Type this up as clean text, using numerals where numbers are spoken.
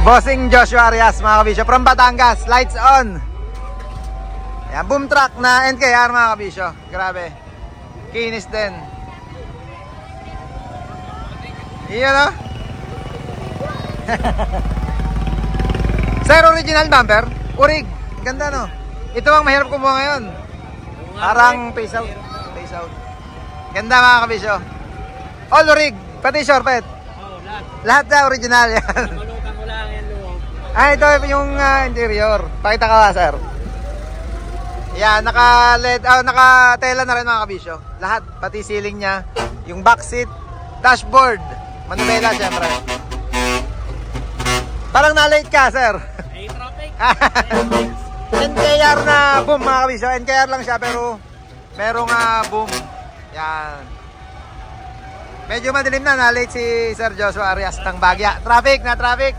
Bossing Joshua Arias mga kabisyo from Batangas. Lights on. Yan, boom truck na NKR mga kabisyo. Grabe. Kinis din. Iyan o. Sir, original bumper? Urig. Ganda no. Ito ang mahirap kumuha ngayon. Parang face out. Face out. Ganda mga kabisyo. All urig. Pati shortpet. Lahat na original yan. Malutan ko lang yan loob. Ito yung interior. Pakita ka ba, sir? Yan, naka-LED, naka-tela na rin mga kabisyo. Lahat, pati ceiling niya. Yung back seat, dashboard. Manubela, syempre. Parang na-late ka, sir. Ay, traffic. NKR na boom mga kabisyo. NKR lang siya pero merong boom. Yan. Medyo madilim na, na-late si Sir Joshua Arias ng Bagya. Traffic na traffic.